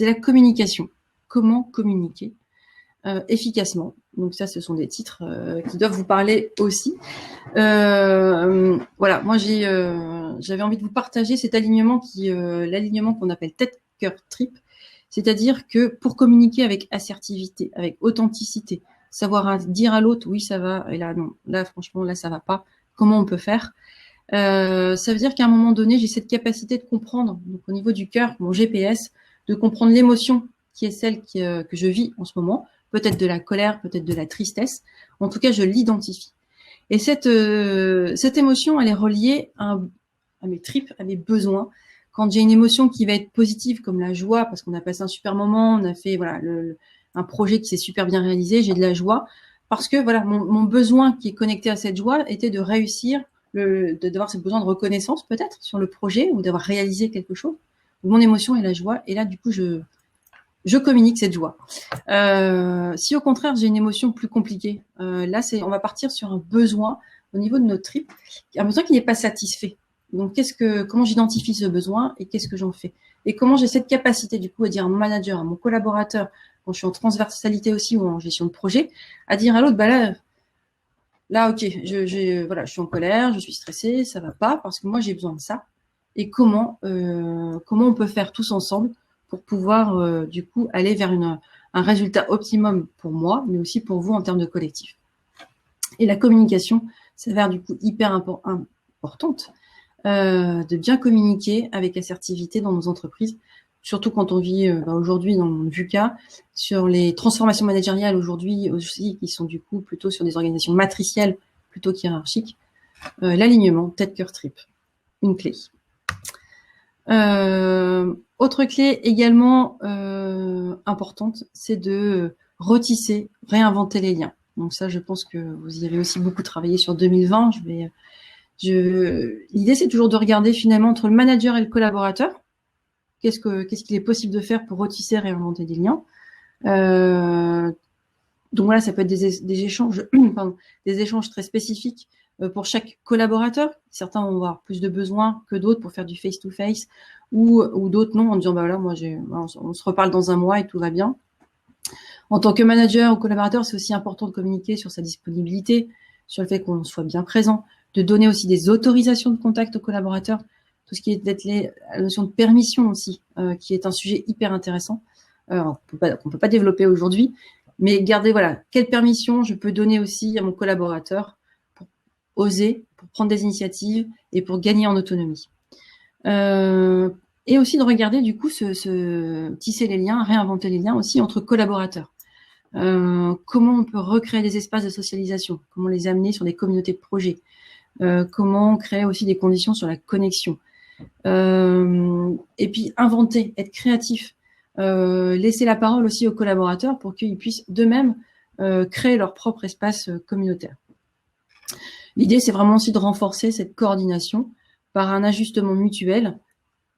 la communication. Comment communiquer efficacement. Donc ça, ce sont des titres qui doivent vous parler aussi. Voilà, moi j'avais envie de vous partager cet alignement l'alignement qu'on appelle tête, cœur, trip. C'est-à-dire que pour communiquer avec assertivité, avec authenticité, savoir dire à l'autre oui ça va et là non, là franchement là ça va pas. Comment on peut faire? Ça veut dire qu'à un moment donné, j'ai cette capacité de comprendre, donc au niveau du cœur, mon GPS, de comprendre l'émotion qui est celle que je vis en ce moment, peut-être de la colère, peut-être de la tristesse. En tout cas, je l'identifie. Et cette émotion, elle est reliée à mes tripes, à mes besoins. Quand j'ai une émotion qui va être positive, comme la joie, parce qu'on a passé un super moment, on a fait un projet qui s'est super bien réalisé, j'ai de la joie, parce que voilà, mon besoin qui est connecté à cette joie était de réussir d'avoir ce besoin de reconnaissance peut-être sur le projet ou d'avoir réalisé quelque chose. Mon émotion est la joie. Et là, du coup, je communique cette joie. Si au contraire, j'ai une émotion plus compliquée, là, on va partir sur un besoin au niveau de notre trip, un besoin qui n'est pas satisfait. Donc, comment j'identifie ce besoin et qu'est-ce que j'en fais? Et comment j'ai cette capacité, du coup, à dire à mon manager, à mon collaborateur, quand je suis en transversalité aussi ou en gestion de projet, à dire à l'autre, bah là, ok, voilà, je suis en colère, je suis stressée, ça va pas parce que moi j'ai besoin de ça. Et comment on peut faire tous ensemble pour pouvoir du coup aller vers un résultat optimum pour moi, mais aussi pour vous en termes de collectif. Et la communication s'avère du coup hyper importante, de bien communiquer avec assertivité dans nos entreprises, surtout quand on vit aujourd'hui dans le VUCA, sur les transformations managériales aujourd'hui aussi, qui sont du coup plutôt sur des organisations matricielles plutôt qu'hiérarchiques. L'alignement, tête, cœur, trip, une clé. Autre clé également importante, c'est de retisser, réinventer les liens. Donc ça, je pense que vous y avez aussi beaucoup travaillé sur 2020. L'idée, c'est toujours de regarder finalement entre le manager et le collaborateur, qu'est-ce qu'il est possible de faire pour retisser, réinventer des liens. Donc voilà, ça peut être des échanges, pardon, des échanges très spécifiques pour chaque collaborateur. Certains vont avoir plus de besoins que d'autres pour faire du face-to-face ou d'autres non, en disant bah voilà, on se reparle dans un mois et tout va bien. En tant que manager ou collaborateur, c'est aussi important de communiquer sur sa disponibilité, sur le fait qu'on soit bien présent, de donner aussi des autorisations de contact aux collaborateurs, tout ce qui est la notion de permission aussi, qui est un sujet hyper intéressant, qu'on peut pas développer aujourd'hui, mais garder, voilà, quelle permission je peux donner aussi à mon collaborateur pour oser, pour prendre des initiatives et pour gagner en autonomie. Et aussi de regarder du coup tisser les liens, réinventer les liens aussi entre collaborateurs. Comment on peut recréer des espaces de socialisation, comment les amener sur des communautés de projets, comment créer aussi des conditions sur la connexion. Et puis inventer, être créatif, laisser la parole aussi aux collaborateurs pour qu'ils puissent d'eux-mêmes créer leur propre espace communautaire. L'idée, c'est vraiment aussi de renforcer cette coordination par un ajustement mutuel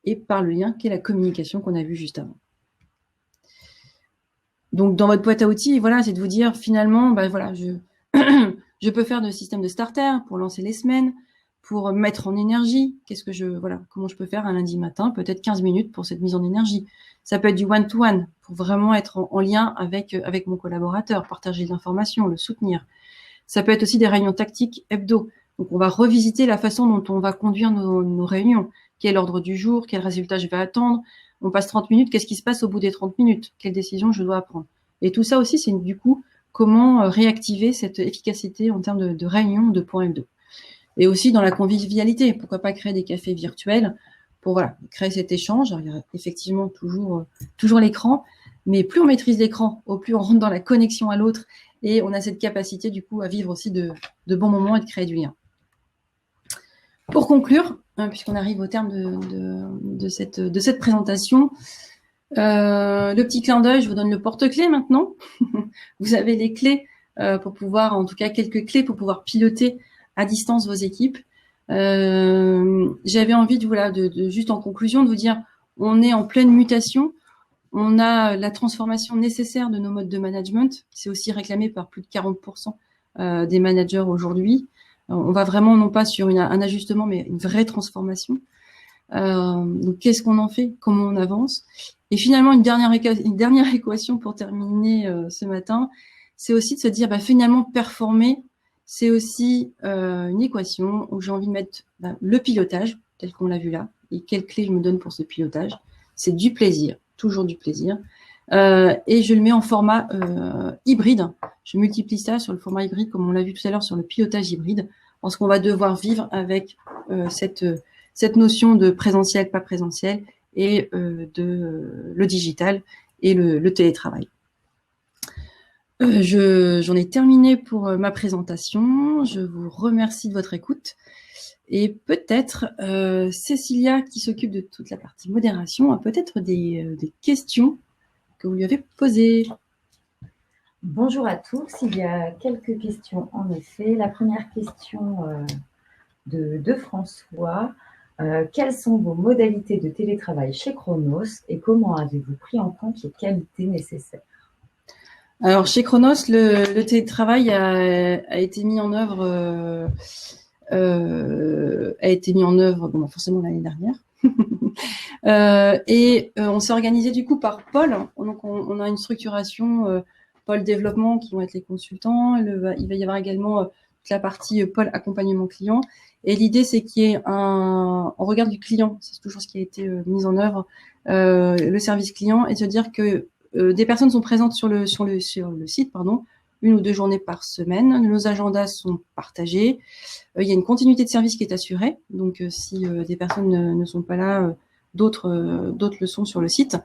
et par le lien qu'est la communication qu'on a vu juste avant. Donc, dans votre boîte à outils, voilà, c'est de vous dire finalement, bah voilà, je peux faire de système de starter pour lancer les semaines, pour mettre en énergie. Comment je peux faire un lundi matin, peut-être 15 minutes pour cette mise en énergie. Ça peut être du one-to-one pour vraiment être en lien avec mon collaborateur, partager de l'information, le soutenir. Ça peut être aussi des réunions tactiques hebdo. Donc, on va revisiter la façon dont on va conduire nos réunions. Quel est l'ordre du jour? Quel résultat je vais attendre? On passe 30 minutes. Qu'est-ce qui se passe au bout des 30 minutes? Quelle décision je dois prendre? Et tout ça aussi, c'est du coup comment réactiver cette efficacité en termes de réunion, de points hebdo. Et aussi dans la convivialité. Pourquoi pas créer des cafés virtuels pour créer cet échange. Alors, il y a effectivement toujours l'écran, mais plus on maîtrise l'écran, au plus on rentre dans la connexion à l'autre et on a cette capacité du coup à vivre aussi de bons moments et de créer du lien. Pour conclure, puisqu'on arrive au terme de cette présentation, le petit clin d'œil, je vous donne le porte-clés maintenant. Vous avez les clés pour pouvoir, en tout cas quelques clés pour pouvoir piloter à distance vos équipes. J'avais envie de juste en conclusion de vous dire, on est en pleine mutation. On a la transformation nécessaire de nos modes de management. C'est aussi réclamé par plus de 40% des managers aujourd'hui. On va vraiment non pas sur un ajustement, mais une vraie transformation. Donc, qu'est-ce qu'on en fait? Comment on avance? Et finalement, une dernière équation pour terminer ce matin, c'est aussi de se dire, finalement, performer, c'est aussi une équation où j'ai envie de mettre le pilotage, tel qu'on l'a vu là, et quelles clés je me donne pour ce pilotage. C'est du plaisir, toujours du plaisir. Et je le mets en format hybride. Je multiplie ça sur le format hybride, comme on l'a vu tout à l'heure sur le pilotage hybride, parce qu'on va devoir vivre avec cette notion de présentiel, pas présentiel, et le digital et le télétravail. J'en ai terminé pour ma présentation. Je vous remercie de votre écoute. Et peut-être Cécilia, qui s'occupe de toute la partie modération, a peut-être des questions que vous lui avez posées. Bonjour à tous. Il y a quelques questions en effet. La première question de François. Quelles sont vos modalités de télétravail chez Chronos et comment avez-vous pris en compte les qualités nécessaires? Alors chez Chronos, le télétravail a été mis en œuvre, bon, forcément l'année dernière. On s'est organisé du coup par pôle. Donc on a une structuration pôle développement qui vont être les consultants. Il va y avoir également toute la partie pôle accompagnement client. Et l'idée c'est qu'il y ait on regarde du client. C'est toujours ce qui a été mis en œuvre, le service client, et de se dire que des personnes sont présentes sur le site, pardon, 1 ou 2 journées par semaine. Nos agendas sont partagés. Il y a une continuité de service qui est assurée. Donc, si des personnes ne sont pas là, d'autres le sont sur le site.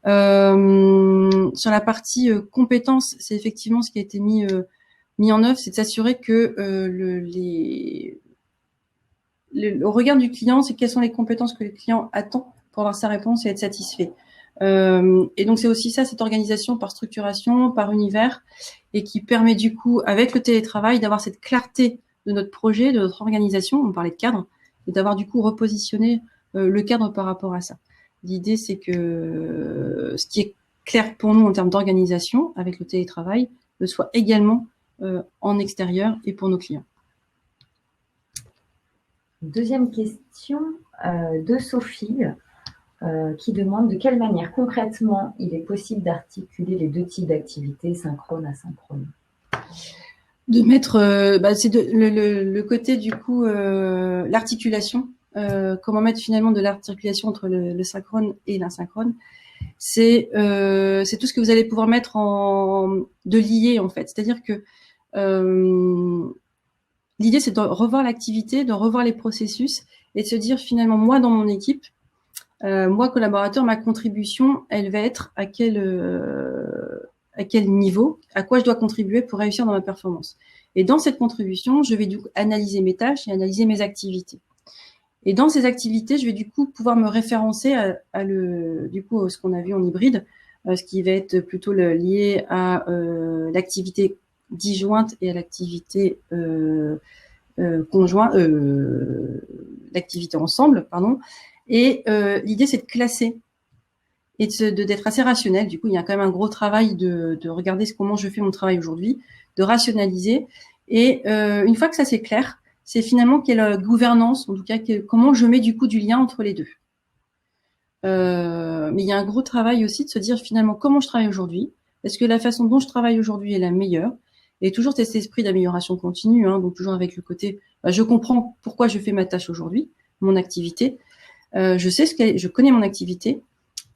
Sur la partie compétences, c'est effectivement ce qui a été mis en œuvre, c'est de s'assurer que au regard du client, c'est quelles sont les compétences que le client attend pour avoir sa réponse et être satisfait. Et donc c'est aussi ça, cette organisation par structuration, par univers, et qui permet du coup, avec le télétravail, d'avoir cette clarté de notre projet, de notre organisation. On parlait de cadre, et d'avoir du coup repositionné le cadre par rapport à ça. L'idée, c'est que ce qui est clair pour nous en termes d'organisation avec le télétravail le soit également en extérieur et pour nos clients. Deuxième question de Sophie qui demande de quelle manière concrètement il est possible d'articuler les 2 types d'activités, synchrone, asynchrone. De mettre, c'est le côté du coup l'articulation. Comment mettre finalement de l'articulation entre le synchrone et l'asynchrone. C'est tout ce que vous allez pouvoir mettre de lier en fait. C'est-à-dire que l'idée c'est de revoir l'activité, de revoir les processus et de se dire finalement moi dans mon équipe, moi collaborateur, ma contribution elle va être à quel niveau, à quoi je dois contribuer pour réussir dans ma performance. Et dans cette contribution, je vais du coup analyser mes tâches et analyser mes activités. Et dans ces activités, je vais du coup pouvoir me référencer à ce qu'on a vu en hybride, ce qui va être plutôt lié à l'activité disjointe et à l'activité conjointe, l'activité ensemble, pardon. Et l'idée, c'est de classer et d'être assez rationnel. Du coup, il y a quand même un gros travail de regarder comment je fais mon travail aujourd'hui, de rationaliser. Et une fois que ça c'est clair, c'est finalement quelle gouvernance, en tout cas comment je mets du coup du lien entre les deux. Mais il y a un gros travail aussi de se dire finalement comment je travaille aujourd'hui. Est-ce que la façon dont je travaille aujourd'hui est la meilleure? Et toujours cet esprit d'amélioration continue, hein, donc toujours avec le côté, je comprends pourquoi je fais ma tâche aujourd'hui, mon activité. Je connais mon activité.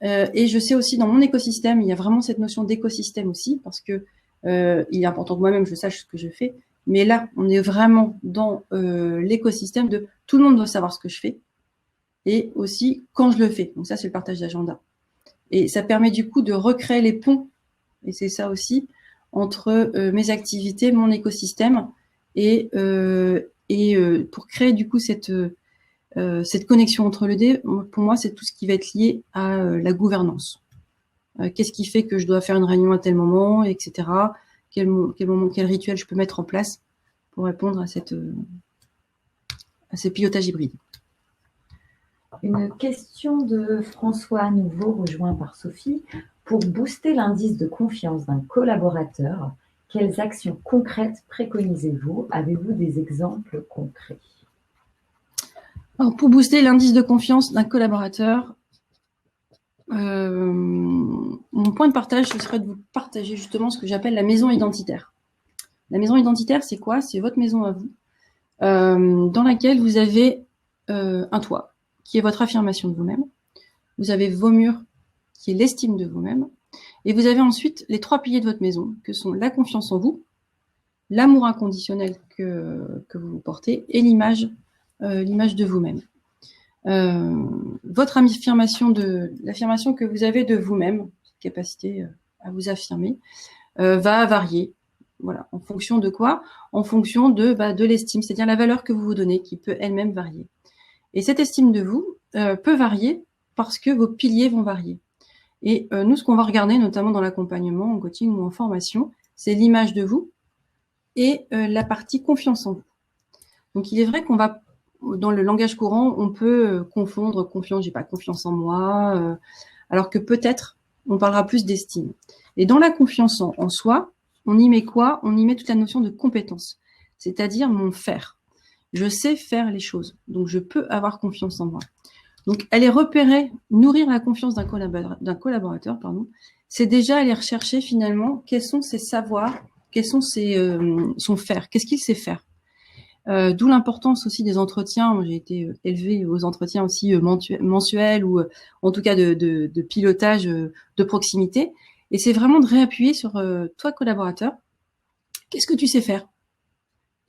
Et je sais aussi dans mon écosystème, il y a vraiment cette notion d'écosystème aussi, parce que il est important que moi-même je sache ce que je fais. Mais là, on est vraiment dans l'écosystème de tout le monde doit savoir ce que je fais et aussi quand je le fais. Donc ça, c'est le partage d'agenda. Et ça permet du coup de recréer les ponts, et c'est ça aussi, entre mes activités, mon écosystème, et pour créer du coup cette connexion entre les deux. Pour moi, c'est tout ce qui va être lié à la gouvernance. Qu'est-ce qui fait que je dois faire une réunion à tel moment, etc. Quel rituel je peux mettre en place pour répondre à ce pilotage hybride. Une question de François à nouveau, rejoint par Sophie. Pour booster l'indice de confiance d'un collaborateur, quelles actions concrètes préconisez-vous? Avez-vous des exemples concrets? Alors, pour booster l'indice de confiance d'un collaborateur, mon point de partage, ce serait de vous partager justement ce que j'appelle la maison identitaire. La maison identitaire, c'est quoi? C'est votre maison à vous, dans laquelle vous avez un toit, qui est votre affirmation de vous-même. Vous avez vos murs, qui est l'estime de vous-même. Et vous avez ensuite les 3 piliers de votre maison, que sont la confiance en vous, l'amour inconditionnel que vous portez, et l'image de vous-même. Votre affirmation l'affirmation que vous avez de vous-même, cette capacité à vous affirmer, va varier. Voilà. En fonction de quoi? En fonction de l'estime, c'est-à-dire la valeur que vous vous donnez, qui peut elle-même varier. Et cette estime de vous peut varier parce que vos piliers vont varier. Et nous, ce qu'on va regarder, notamment dans l'accompagnement, en coaching ou en formation, c'est l'image de vous et la partie confiance en vous. Donc, il est vrai qu'on va dans le langage courant, on peut confondre confiance, j'ai pas confiance en moi, alors que peut-être on parlera plus d'estime. Et dans la confiance en soi, on y met quoi? On y met toute la notion de compétence, c'est-à-dire mon faire. Je sais faire les choses, donc je peux avoir confiance en moi. Donc aller repérer, nourrir la confiance d'un collaborateur, c'est déjà aller rechercher finalement quels sont ses savoirs, quels sont son faire, qu'est-ce qu'il sait faire. D'où l'importance aussi des entretiens. Moi, j'ai été élevée aux entretiens aussi mensuels ou en tout cas de pilotage de proximité. Et c'est vraiment de réappuyer sur toi, collaborateur, qu'est-ce que tu sais faire?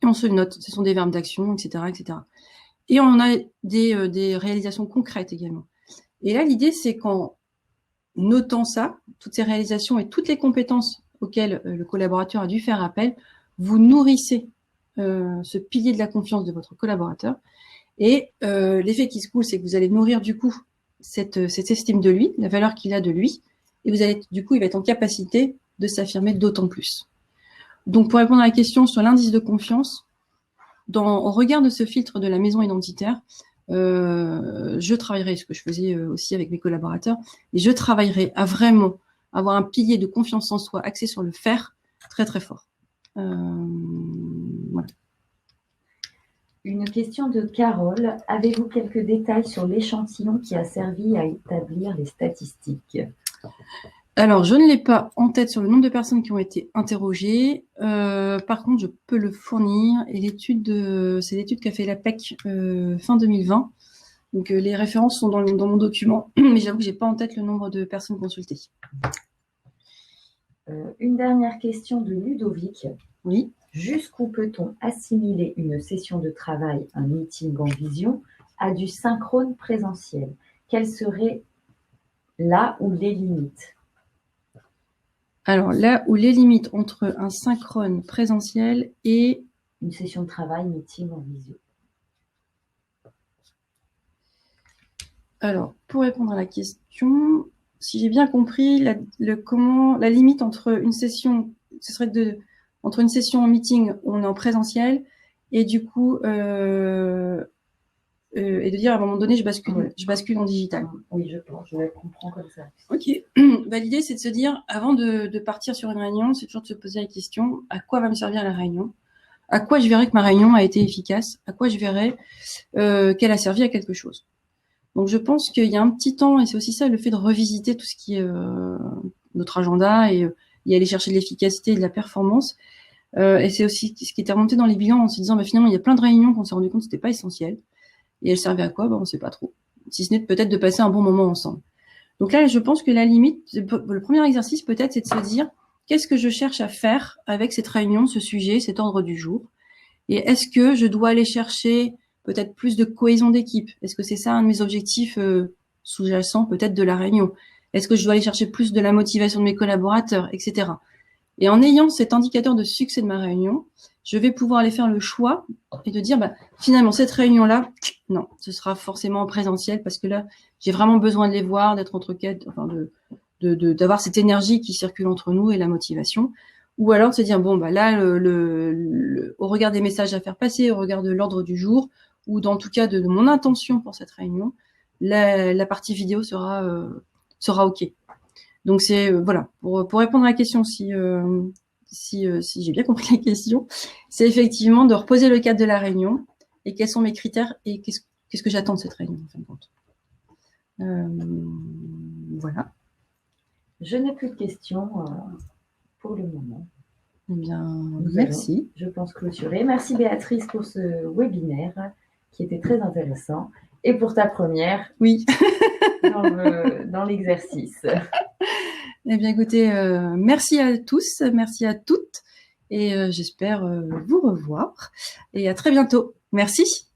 Et on se note, ce sont des verbes d'action, etc., etc. Et on a des réalisations concrètes également. Et là, l'idée, c'est qu'en notant ça, toutes ces réalisations et toutes les compétences auxquelles le collaborateur a dû faire appel, vous nourrissez ce pilier de la confiance de votre collaborateur. Et l'effet qui se coule, c'est que vous allez nourrir du coup cette estime de lui, la valeur qu'il a de lui, et vous allez du coup, il va être en capacité de s'affirmer d'autant plus. Donc, pour répondre à la question sur l'indice de confiance, au regard de ce filtre de la maison identitaire, je travaillerai, ce que je faisais aussi avec mes collaborateurs, et je travaillerai à vraiment avoir un pilier de confiance en soi axé sur le faire très très fort. Voilà. Une question de Carole. Avez-vous quelques détails sur l'échantillon qui a servi à établir les statistiques? Alors, je ne l'ai pas en tête sur le nombre de personnes qui ont été interrogées. Par contre, je peux le fournir. Et c'est l'étude qu'a fait l'APEC fin 2020. Donc, les références sont dans mon document, mais j'avoue que j'ai pas en tête le nombre de personnes consultées. Une dernière question de Ludovic. Oui. Jusqu'où peut-on assimiler une session de travail, un meeting en vision, à du synchrone présentiel? Quelles seraient là où les limites? Alors, là où les limites entre un synchrone présentiel et une session de travail, meeting en visio. Alors, pour répondre à la question, si j'ai bien compris, la limite entre une session, ce serait entre une session en meeting où on est en présentiel et du coup, et de dire à un moment donné, je bascule en digital. Oui, je la comprends comme ça. Ok. Bah, l'idée, c'est de se dire, avant de partir sur une réunion, c'est toujours de se poser la question, à quoi va me servir la réunion? À quoi je verrai que ma réunion a été efficace? À quoi je verrai qu'elle a servi à quelque chose? Donc, je pense qu'il y a un petit temps, et c'est aussi ça, le fait de revisiter tout ce qui est notre agenda et aller chercher de l'efficacité et de la performance. Et c'est aussi ce qui était remonté dans les bilans en se disant, bah, finalement, il y a plein de réunions qu'on s'est rendu compte que c'était pas essentiel. Et elles servaient à quoi? Bah, on sait pas trop. Si ce n'est peut-être de passer un bon moment ensemble. Donc là, je pense que la limite, le premier exercice peut-être, c'est de se dire, qu'est-ce que je cherche à faire avec cette réunion, ce sujet, cet ordre du jour? Et est-ce que je dois aller chercher peut-être plus de cohésion d'équipe? Est-ce que c'est ça un de mes objectifs sous-jacents peut-être de la réunion? Est-ce que je dois aller chercher plus de la motivation de mes collaborateurs, etc. Et en ayant cet indicateur de succès de ma réunion, je vais pouvoir aller faire le choix et de dire, bah, finalement, cette réunion-là, non, ce sera forcément en présentiel parce que là, j'ai vraiment besoin de les voir, d'être entre quête, enfin, d'avoir cette énergie qui circule entre nous et la motivation. Ou alors de se dire, bon, bah là, au regard des messages à faire passer, au regard de l'ordre du jour, ou dans tout cas de mon intention pour cette réunion, la partie vidéo sera OK. Donc c'est voilà, pour répondre à la question, si j'ai bien compris la question, c'est effectivement de reposer le cadre de la réunion et quels sont mes critères et qu'est-ce que j'attends de cette réunion en fin de compte. Voilà. Je n'ai plus de questions pour le moment. Eh bien, merci. Je pense clôturer. Merci Béatrice pour ce webinaire qui était très intéressant et pour ta première. Oui. dans l'exercice. Eh bien, écoutez, merci à tous, merci à toutes et j'espère vous revoir et à très bientôt. Merci.